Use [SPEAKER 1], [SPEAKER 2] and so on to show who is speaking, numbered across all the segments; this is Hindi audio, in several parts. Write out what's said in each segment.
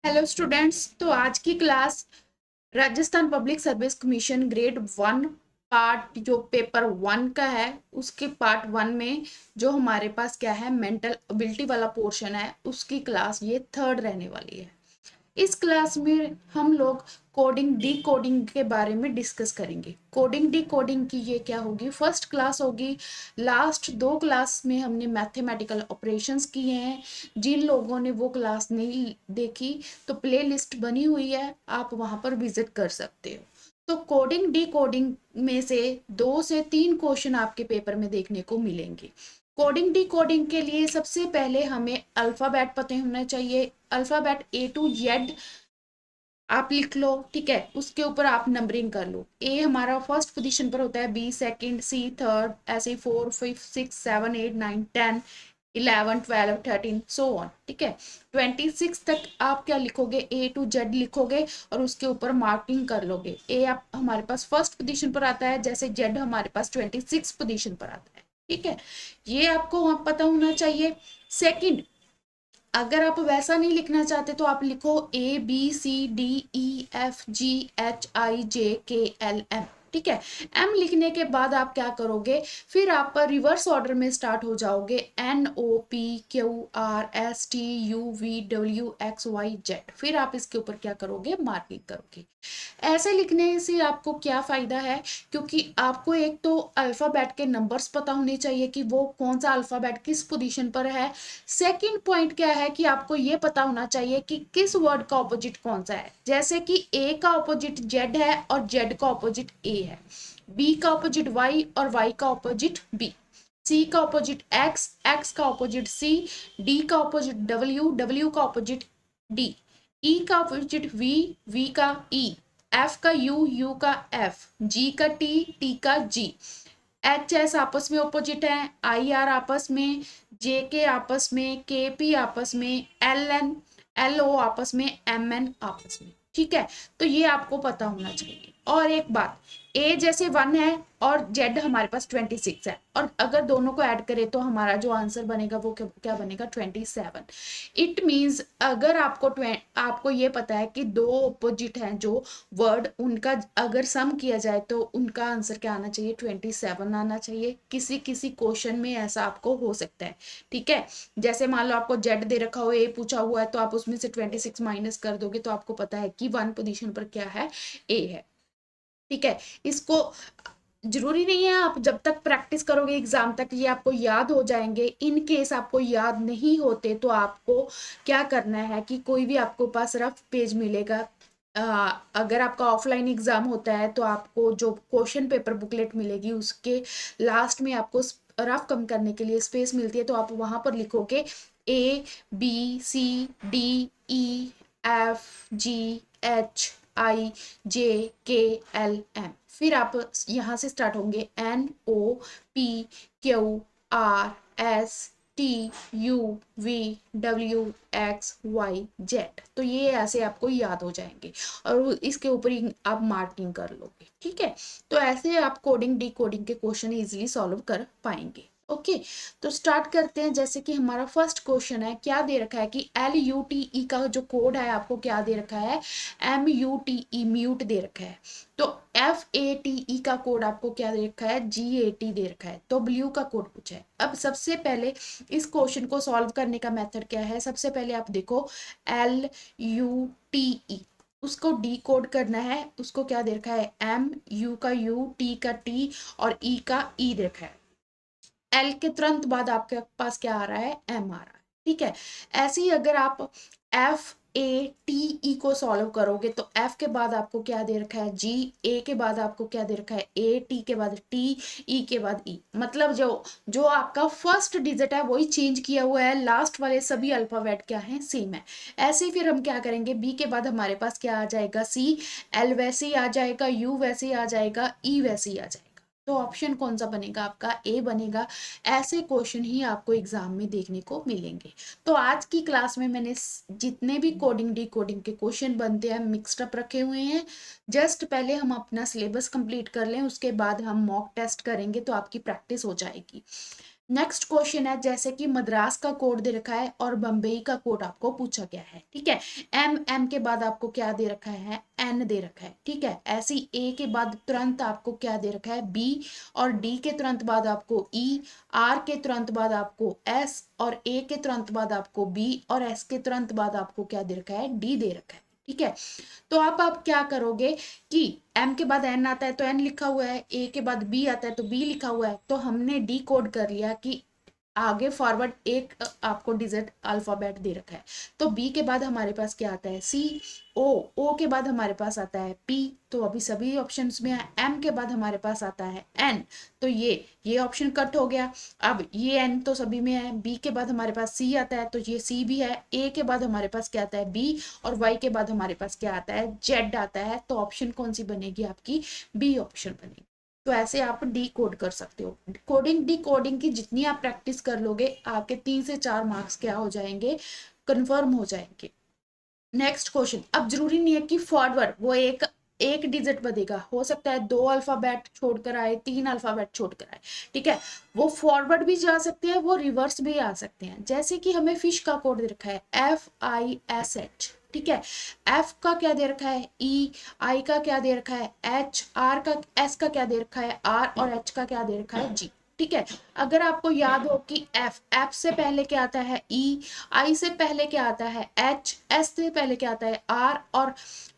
[SPEAKER 1] Hello students. तो आज की class Rajasthan public service commission grade 1 part जो पेपर 1 का है उसके पार्ट 1 में जो हमारे पास क्या है मेंटल एबिलिटी वाला पोर्शन है उसकी क्लास ये थर्ड रहने वाली है। इस क्लास में हम लोग कोडिंग डी कोडिंग के बारे में डिस्कस करेंगे। कोडिंग डी कोडिंग की ये क्या होगी, फर्स्ट क्लास होगी। लास्ट दो क्लास में हमने मैथमेटिकल ऑपरेशंस किए हैं। जिन लोगों ने वो क्लास नहीं देखी तो प्ले लिस्ट बनी हुई है, आप वहां पर विजिट कर सकते हो। तो कोडिंग डी कोडिंग में से 2 से 3 क्वेश्चन आपके पेपर में देखने को मिलेंगे। कोडिंग डी कोडिंग के लिए सबसे पहले हमें अल्फाबेट पता होना चाहिए। अल्फाबेट A to Z आप लिख लो, ठीक है। उसके ऊपर आप नंबरिंग कर लो। ए हमारा फर्स्ट पोजीशन पर होता है, बी सेकंड, सी थर्ड, ऐसे 4 5 6 7 8 9 10 11 12 13 सो ऑन, ठीक है। 26 तक आप क्या लिखोगे, A to Z लिखोगे और उसके ऊपर मार्किंग कर लोगे। ए आप हमारे पास फर्स्ट पोजीशन पर आता है, जैसे जेड हमारे पास 26 पोजीशन पर आता है, ठीक है। ये आपको वहां पता होना चाहिए। सेकंड, अगर आप वैसा नहीं लिखना चाहते तो आप लिखो ABCDEFGHIJKLM, ठीक है। एम लिखने के बाद आप क्या करोगे, फिर आप रिवर्स ऑर्डर में स्टार्ट हो जाओगे, NOPQRSTUVWXYZ, फिर आप इसके ऊपर क्या करोगे, मार्किंग करोगे। ऐसे लिखने से आपको क्या फायदा है, क्योंकि आपको एक तो अल्फाबेट के नंबर्स पता होने चाहिए कि वो कौन सा अल्फाबेट किस पोजीशन पर है। सेकंड पॉइंट क्या है कि आपको ये पता होना चाहिए कि किस वर्ड का ऑपोजिट कौन सा है। जैसे कि ए का ऑपोजिट जेड है और जेड का ऑपोजिट ए है, बी का ऑपोजिट वाई और वाई का ऑपोजिट बी, सी का ऑपोजिट एक्स, एक्स का ऑपोजिट सी, डी का ऑपोजिट डब्ल्यू, डब्ल्यू का ऑपोजिट डी, ई का ऑपोजिट वी, वी का ई, एफ का यू, यू का एफ, जी का टी, टी का जी। एच एस आपस में ऑपोजिट है, आई आर आपस में, जे के आपस में, के पी आपस में, एल एन एल ओ आपस में, एम एन आपस में, ठीक है। तो ये आपको पता होना चाहिए। और एक बात, ए जैसे 1 है और जेड हमारे पास 26 है, और अगर दोनों को ऐड करें तो हमारा जो आंसर बनेगा वो क्या बनेगा, 27। इट मीन्स अगर आपको ये पता है कि दो ऑपोजिट हैं जो वर्ड, उनका अगर सम किया जाए तो उनका आंसर क्या आना चाहिए, 27 आना चाहिए। किसी किसी क्वेश्चन में ऐसा आपको हो सकता है, ठीक है। जैसे मान लो आपको जेड दे रखा हो, ए पूछा हुआ है, तो आप उसमें से 26 माइनस कर दोगे तो आपको पता है कि 1 पोजीशन पर क्या है, ए है, ठीक है। इसको जरूरी नहीं है, आप जब तक प्रैक्टिस करोगे एग्जाम तक ये आपको याद हो जाएंगे। इन केस आपको याद नहीं होते तो आपको क्या करना है कि कोई भी आपको पास रफ पेज मिलेगा। अगर आपका ऑफलाइन एग्जाम होता है तो आपको जो क्वेश्चन पेपर बुकलेट मिलेगी उसके लास्ट में आपको रफ कम करने के लिए स्पेस मिलती है, तो आप वहां पर लिखोगे ABCDEFGHIJKLM, फिर आप यहाँ से स्टार्ट होंगे, NOPQRSTUVWXYZ, तो ये ऐसे आपको याद हो जाएंगे और इसके ऊपर ही आप मार्किंग कर लोगे, ठीक है। तो ऐसे आप कोडिंग डी कोडिंग के क्वेश्चन इजीली सॉल्व कर पाएंगे। ओके, तो स्टार्ट करते हैं। जैसे कि हमारा फर्स्ट क्वेश्चन है, क्या दे रखा है कि LUTE का जो कोड है आपको क्या दे रखा है, MUTE म्यूट दे रखा है। तो FATE का कोड आपको क्या दे रखा है, GAT दे रखा है। तो ब्लू का कोड पूछा है। अब सबसे पहले इस क्वेश्चन को सॉल्व करने का मेथड क्या है, सबसे पहले आप देखो LUTE, उसको डी कोड करना है। उसको क्या दे रखा है, M, U का U, T का T और E का E दे रखा है। एल के तुरंत बाद आपके पास क्या आ रहा है, एम आ रहा है, ठीक है। ऐसे ही अगर आप FATE को सॉल्व करोगे तो एफ के बाद आपको क्या दे रखा है, जी, ए के बाद आपको क्या दे रखा है, ए, टी के बाद टी, ई के बाद ई। मतलब जो जो आपका फर्स्ट डिजिट है वही चेंज किया हुआ है, लास्ट वाले सभी अल्फाबेट क्या है, सेम है। ऐसे ही फिर हम क्या करेंगे, बी के बाद हमारे पास क्या आ जाएगा, सी, एल वैसे ही आ जाएगा, यू वैसे ही आ जाएगा, ई वैसे ही आ जाएगा। तो ऑप्शन कौन सा बनेगा आपका, ए बनेगा। ऐसे क्वेश्चन ही आपको एग्जाम में देखने को मिलेंगे। तो आज की क्लास में मैंने जितने भी कोडिंग डी कोडिंग के क्वेश्चन बनते हैं मिक्सड अप रखे हुए हैं। जस्ट पहले हम अपना सिलेबस कंप्लीट कर लें, उसके बाद हम मॉक टेस्ट करेंगे तो आपकी प्रैक्टिस हो जाएगी। नेक्स्ट क्वेश्चन है, जैसे कि मद्रास का कोड दे रखा है और बम्बई का कोड आपको पूछा गया है, ठीक है। एम के बाद आपको क्या दे रखा है, एन दे रखा है, ठीक है। ऐसी ए के बाद तुरंत आपको क्या दे रखा है, बी, और डी के तुरंत बाद आपको ई, आर के तुरंत बाद आपको एस, और ए के तुरंत बाद आपको बी, और एस के तुरंत बाद आपको क्या दे रखा है, डी दे रखा है, ठीक है। तो आप क्या करोगे कि एम के बाद एन आता है तो एन लिखा हुआ है, ए के बाद बी आता है तो बी लिखा हुआ है, तो हमने डी कोड कर लिया कि आगे फॉरवर्ड एक आपको डिजिट अल्फाबेट दे रखा है। तो बी के बाद हमारे पास क्या आता है, सी, ओ के बाद हमारे पास आता है पी, तो अभी सभी ऑप्शंस में है। एम के बाद हमारे पास आता है एन, तो ये ऑप्शन कट हो गया। अब ये एन तो सभी में है, बी के बाद हमारे पास सी आता है तो ये सी भी है, ए के बाद हमारे पास क्या आता है, बी, और वाई के बाद हमारे पास क्या आता है, जेड आता है। तो ऑप्शन कौन सी बनेगी आपकी, बी ऑप्शन बनेगी। तो ऐसे आप डी कोड कर सकते हो। कोडिंग डी कोडिंग की जितनी आप प्रैक्टिस कर लोगे, आपके 3 से 4 मार्क्स क्या हो जाएंगे, कंफर्म हो जाएंगे। नेक्स्ट क्वेश्चन, अब जरूरी नहीं है कि फॉरवर्ड वो एक एक डिजिट बनेगा, हो सकता है 2 अल्फाबेट छोड़कर आए, 3 अल्फाबेट छोड़कर आए, ठीक है। वो फॉरवर्ड भी जा सकते हैं, वो रिवर्स भी आ सकते हैं। जैसे कि हमें फिश का कोड दे रखा है FISH, ठीक है। एफ का क्या दे रखा है, ई, आई का क्या दे रखा है, एच, आर का, एस का क्या दे रखा है, आर, और एच का क्या दे रखा है, जी, ठीक है। अगर आपको याद हो कि एफ से पहले क्या आता है, ई, आई से पहले क्या आता है, एच, एस से पहले क्या आता है, आर, और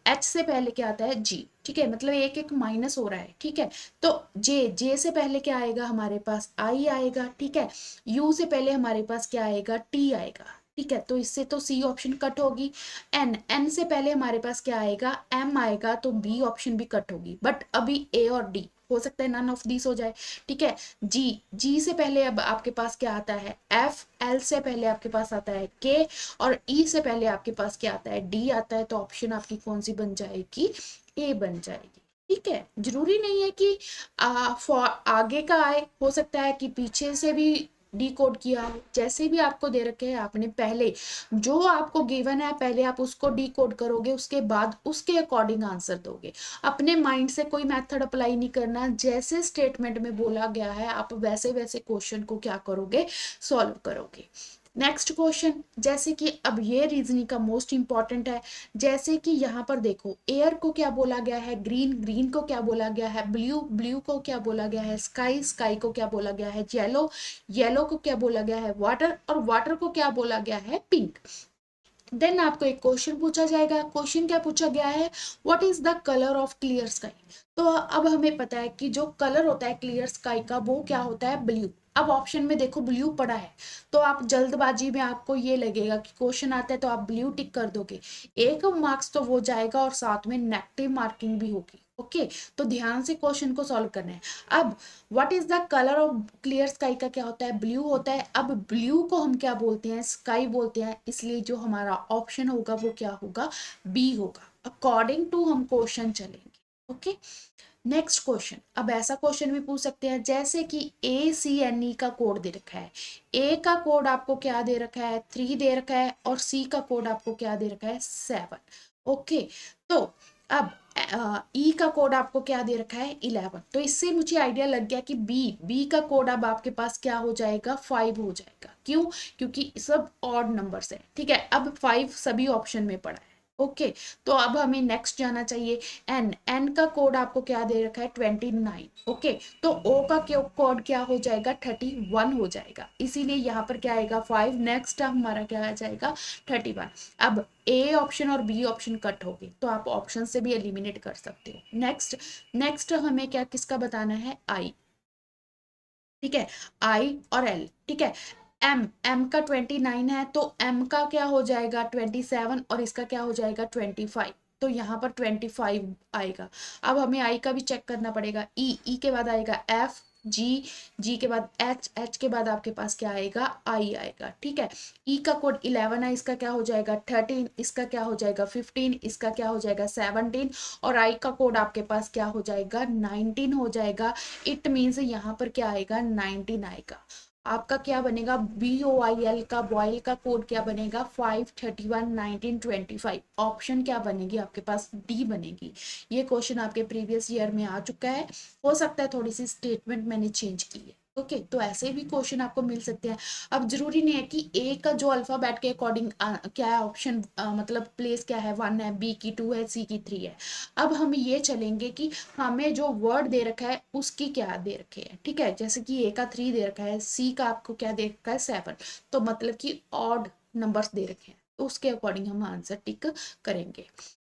[SPEAKER 1] एच से पहले क्या आता है, जी, ठीक है। मतलब एक एक माइनस हो रहा है, ठीक है। तो जे से पहले क्या आएगा, हमारे पास आई आएगा, ठीक है। यू से पहले हमारे पास क्या आएगा, टी आएगा, ठीक है। तो इससे तो सी ऑप्शन कट होगी। एन से पहले हमारे पास क्या आएगा, एम आएगा, तो बी ऑप्शन भी कट होगी। बट अभी ए और डी हो सकता है नन ऑफ दिस हो जाए, ठीक है। जी से पहले अब आपके पास क्या आता है, एफ, एल से पहले आपके पास आता है के, और ई से पहले आपके पास क्या आता है, डी आता है। तो ऑप्शन आपकी कौन सी बन जाएगी, ए बन जाएगी, ठीक है। जरूरी नहीं है कि आगे का आए, हो सकता है कि पीछे से भी डी कोड किया हो। जैसे भी आपको दे रखे हैं, आपने पहले जो आपको गिवन है पहले आप उसको डी कोड करोगे, उसके बाद उसके अकॉर्डिंग आंसर दोगे। अपने माइंड से कोई मेथड अप्लाई नहीं करना, जैसे स्टेटमेंट में बोला गया है आप वैसे वैसे क्वेश्चन को क्या करोगे, सॉल्व करोगे। नेक्स्ट क्वेश्चन, जैसे कि अब ये रीजनिंग का मोस्ट इंपॉर्टेंट है। जैसे कि यहाँ पर देखो, एयर को क्या बोला गया है, ग्रीन, ग्रीन को क्या बोला गया है, ब्लू, ब्लू को क्या बोला गया है, स्काई, स्काई को क्या बोला गया है, येलो, येलो को क्या बोला गया है, वाटर, और वाटर को क्या बोला गया है, पिंक। देन आपको एक क्वेश्चन पूछा जाएगा। क्वेश्चन क्या पूछा गया है, what is the colour of clear sky. तो अब हमें पता है कि जो कलर होता है क्लियर स्काई का वो क्या होता है, ब्लू। अब ऑप्शन में देखो ब्लू पड़ा है, तो आप जल्दबाजी में आपको ये लगेगा कि क्वेश्चन आता है तो आप ब्लू टिक कर दोगे, एक मार्क्स तो वो जाएगा और साथ में नेगेटिव मार्किंग भी होगी। ओके, तो ध्यान से क्वेश्चन को सॉल्व करना है। अब what is the colour of clear sky का क्या होता है, ब्लू होता है। अब ब्लू को हम क्या बोलते हैं, स्काई बोलते हैं, इसलिए जो हमारा ऑप्शन होगा वो क्या होगा, बी होगा। अकॉर्डिंग टू हम क्वेश्चन चलेंगे। ओके, नेक्स्ट क्वेश्चन, अब ऐसा क्वेश्चन भी पूछ सकते हैं जैसे कि ACNE का कोड दे रखा है। ए का कोड आपको क्या दे रखा है, 3 दे रखा है, और सी का कोड आपको क्या दे रखा है, 7। ओके, तो अब ई का कोड आपको क्या दे रखा है, 11। तो इससे मुझे आइडिया लग गया कि बी का कोड अब आपके पास क्या हो जाएगा, 5 हो जाएगा। क्यों, क्योंकि सब ऑड नंबर्स है, ठीक है। अब 5 सभी ऑप्शन में पड़ा है। ओके, तो अब हमें नेक्स्ट जाना चाहिए। एन का कोड आपको क्या दे रखा है, 29। ओके, तो ओ का कोड क्या हो जाएगा, 31 हो जाएगा। इसीलिए यहाँ पर क्या आएगा, 5। नेक्स्ट हमारा क्या आ जाएगा, 31। अब ए ऑप्शन और बी ऑप्शन कट हो गए, तो आप ऑप्शन से भी एलिमिनेट कर सकते हो। नेक्स्ट, नेक्स्ट हमें क्या किसका बताना है, आई, ठीक है, आई और एल, ठीक है। एम का 29 है, तो एम का क्या हो जाएगा, 27, और इसका क्या हो जाएगा, 25। तो यहाँ पर 25 आएगा। अब हमें आई का भी चेक करना पड़ेगा। ई के बाद आएगा एफ, जी के बाद एच के बाद आपके पास क्या आएगा, आई आएगा, ठीक है। ई का कोड 11 है, इसका क्या हो जाएगा, 13, इसका क्या हो जाएगा, 15, इसका क्या हो जाएगा, 17, और आई का कोड आपके पास क्या हो जाएगा, 19 हो जाएगा। इट मीन्स यहाँ पर क्या आएगा, 19 आएगा। आपका क्या बनेगा, BOIL का बॉयल का कोड क्या बनेगा, 5, 31, 19, 25। ऑप्शन क्या बनेगी आपके पास, डी बनेगी। ये क्वेश्चन आपके प्रीवियस ईयर में आ चुका है, हो सकता है थोड़ी सी स्टेटमेंट मैंने चेंज की है। ओके, तो ऐसे भी क्वेश्चन आपको मिल सकते हैं। अब जरूरी नहीं है कि ए का जो अल्फाबेट के अकॉर्डिंग क्या है ऑप्शन, मतलब प्लेस क्या है, 1 है, बी की 2 है, सी की 3 है। अब हम ये चलेंगे कि हमें जो वर्ड दे रखा है उसकी क्या दे रखे है, ठीक है। जैसे कि ए का 3 दे रखा है, सी का आपको क्या दे रखा है 7, तो मतलब कि ऑड नंबर्स दे रखे हैं, तो उसके अकॉर्डिंग हम आंसर टिक करेंगे।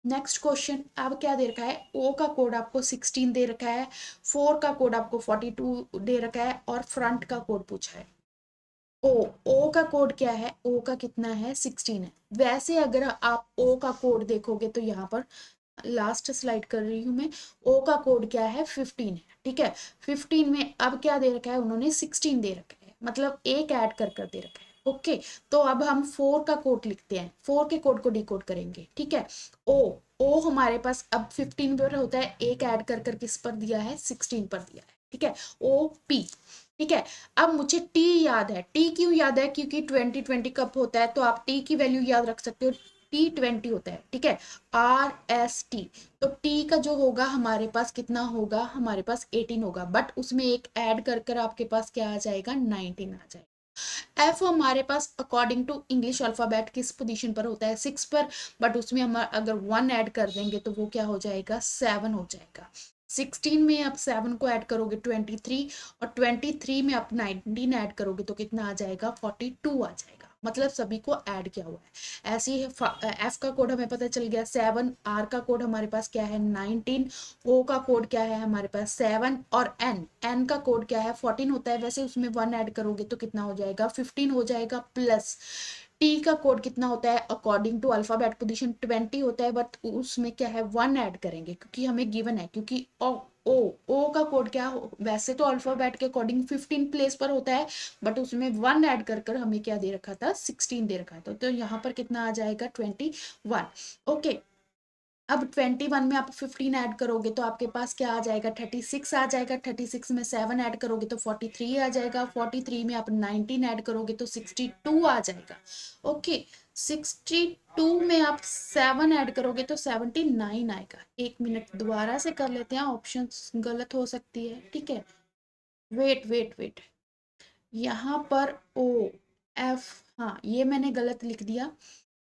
[SPEAKER 1] नेक्स्ट क्वेश्चन, अब क्या दे रखा है, ओ का कोड आपको 16 दे रखा है, 4 का कोड आपको 42 दे रखा है, और फ्रंट का कोड पूछा है। ओ ओ का कोड क्या है, ओ का कितना है 16 है। वैसे अगर आप ओ का कोड देखोगे तो यहाँ पर लास्ट स्लाइड कर रही हूं मैं, ओ का कोड क्या है 15 है, ठीक है। 15 में अब क्या दे रखा है उन्होंने 16 दे रखा है, मतलब एक ऐड कर दे रखा है। ओके, तो अब हम 4 का कोड लिखते हैं, 4 के कोड को डिकोड करेंगे, ठीक है। ओ ओ हमारे पास अब 15 पर होता है, एक ऐड कर किस पर दिया है 16 पर दिया है, ठीक है। ओ पी, ठीक है। अब मुझे टी याद है, टी क्यों याद है, क्योंकि 2020 कप होता है, तो आप टी की वैल्यू याद रख सकते हो, T20 होता है, ठीक है। RST, तो टी का जो होगा हमारे पास कितना होगा, हमारे पास 18 होगा, बट उसमें एक ऐड कर आपके पास क्या आ जाएगा 19 आ जाएगा। एफ हमारे पास अकॉर्डिंग टू इंग्लिश अल्फाबेट किस पोजीशन पर होता है 6 पर, बट उसमें हम अगर 1 ऐड कर देंगे तो वो क्या हो जाएगा 7 हो जाएगा। 16 में आप 7 को ऐड करोगे 23, और 23 में आप 19 ऐड करोगे तो कितना आ जाएगा 42 आ जाएगा, मतलब सभी को ऐड किया हुआ है। ऐसे ही एफ का कोड हमें पता चल गया 7, आर का कोड हमारे पास क्या है 19, ओ का कोड क्या है हमारे पास 7, और एन का कोड क्या है 14 होता है, वैसे उसमें 1 ऐड करोगे तो कितना हो जाएगा 15 हो जाएगा, प्लस टी का कोड कितना होता है अकॉर्डिंग टू अल्फाबेट पोजीशन 20 होता है, बट उसमें क्या है 1 ऐड करेंगे क्योंकि हमें गिवन है, क्योंकि ओ ओ ओ का कोड क्या वैसे तो अल्फाबेट के अकॉर्डिंग 15 प्लेस पर होता है, बट उसमें 1 ऐड कर हमें क्या दे रखा था 16 दे रखा था, तो यहाँ पर कितना आ जाएगा 21। ओके, अब 21 में आप 15 ऐड करोगे तो आपके पास क्या आ जाएगा 36 आ जाएगा, 36 में 7 ऐड करोगे तो 43 आ जाएगा, 43 में आप 19 ऐड करोगे तो 62 आ जाएगा। ओके, 62 में आप 7 ऐड करोगे तो 79 आएगा। एक मिनट दोबारा से कर लेते हैं, ऑप्शन गलत हो सकती है, ठीक है। वेट वेट वेट, यहाँ पर ओ एफ, हाँ ये मैंने गलत लिख दिया।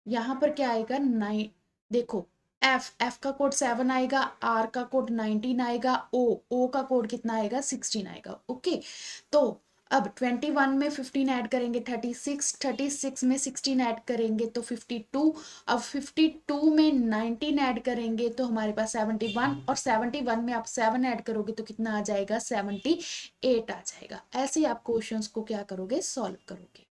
[SPEAKER 1] यहाँ पर क्या आएगा 9, देखो एफ का कोड 7 आएगा, आर का कोड 19 आएगा, ओ का कोड कितना आएगा 16 आएगा। ओके, तो अब 21 में 15 ऐड करेंगे 36, 36 में 16 ऐड करेंगे तो 52, अब 52 में 19 ऐड करेंगे तो हमारे पास 71, और 71 में आप 7 ऐड करोगे तो कितना आ जाएगा 78 आ जाएगा। ऐसे ही आप क्वेश्चंस को क्या करोगे सॉल्व करोगे।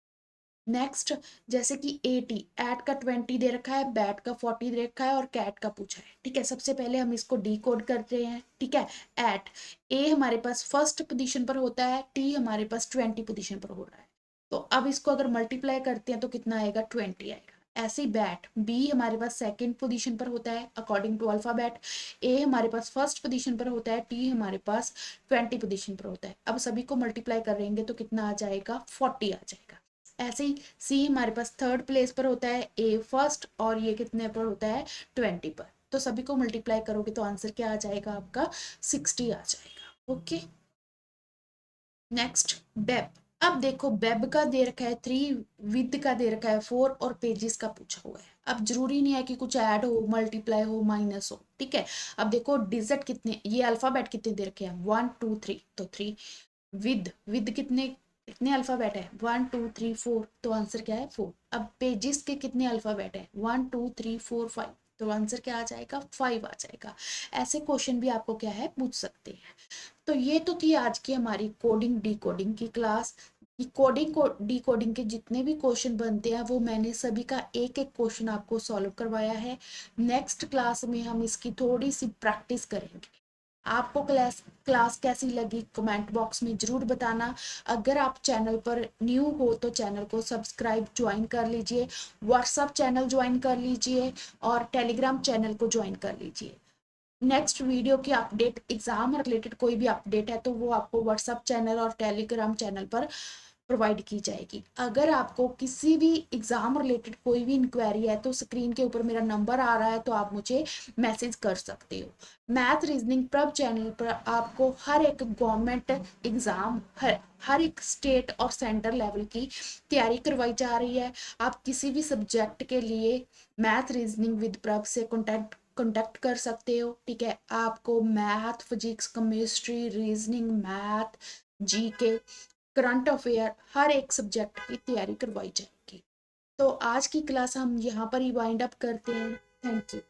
[SPEAKER 1] नेक्स्ट, जैसे कि एटी, एट का 20 दे रखा है, बैट का 40 दे रखा है, और कैट का पूछा है, ठीक है। सबसे पहले हम इसको डी कोड करते हैं, ठीक है। एट, ए हमारे पास फर्स्ट पोजीशन पर होता है, टी हमारे पास 20 पोजीशन पर हो रहा है, तो अब इसको अगर मल्टीप्लाई करते हैं तो कितना आएगा 20 आएगा। ऐसे ही बैट, बी हमारे पास सेकंड पोजीशन पर होता है अकॉर्डिंग टू अल्फाबेट, ए हमारे पास फर्स्ट पोजीशन पर होता है, टी हमारे पास 20 पोजीशन पर होता है। अब सभी को मल्टीप्लाई करेंगे तो कितना आ जाएगा 40 आ जाएगा। ऐसे ही सी हमारे पास थर्ड प्लेस पर होता है, ए फर्स्ट, और ये कितने पर होता है 20 पर, तो सभी को मल्टीप्लाई करोगे तो आंसर क्या आ जाएगा आपका 60 आ जाएगा। ओके, नेक्स्ट बेब, अब देखो बेब का दे रखा है 3, विद का दे रखा है 4, और पेजेस का पूछा हुआ है। अब जरूरी नहीं है कि कुछ ऐड हो, मल्टीप्लाई हो, माइनस हो, ठीक है। अब देखो डिजिट कितने, ये अल्फाबेट कितने दे रखे हैं 1 2 3, तो 3, विद कितने कितने अल्फाबेट है 1 2 3 4, तो आंसर क्या है 4। अब पेजेस के कितने अल्फाबेट है 1 2 3 4 5, तो आंसर क्या आ जाएगा 5 आ जाएगा। ऐसे क्वेश्चन भी आपको क्या है पूछ सकते हैं। तो ये तो थी आज की हमारी कोडिंग डी कोडिंग की क्लास। कोडिंग को डी कोडिंग के जितने भी क्वेश्चन बनते हैं वो मैंने सभी का एक एक क्वेश्चन आपको सॉल्व करवाया है। नेक्स्ट क्लास में हम इसकी थोड़ी सी प्रैक्टिस करेंगे। आपको क्लास कैसी लगी कमेंट बॉक्स में जरूर बताना। अगर आप चैनल पर न्यू हो तो चैनल को सब्सक्राइब ज्वाइन कर लीजिए, व्हाट्सएप चैनल ज्वाइन कर लीजिए, और टेलीग्राम चैनल को ज्वाइन कर लीजिए। नेक्स्ट वीडियो की अपडेट, एग्जाम रिलेटेड कोई भी अपडेट है तो वो आपको व्हाट्सएप चैनल और टेलीग्राम चैनल पर प्रोवाइड की जाएगी। अगर आपको किसी भी एग्ज़ाम रिलेटेड कोई भी इंक्वायरी है तो स्क्रीन के ऊपर मेरा नंबर आ रहा है, तो आप मुझे मैसेज कर सकते हो। मैथ रीजनिंग प्रभ चैनल पर आपको हर एक गवर्नमेंट एग्ज़ाम, हर एक स्टेट और सेंटर लेवल की तैयारी करवाई जा रही है। आप किसी भी सब्जेक्ट के लिए मैथ रीजनिंग विद प्रभ से कॉन्टैक्ट कर सकते हो। ठीक है, आपको math, physics, chemistry, reasoning, math, GK, current affair, हर एक सब्जेक्ट की तैयारी करवाई जाएगी। तो आज की क्लास हम यहाँ पर ही वाइंड अप करते हैं। Thank you.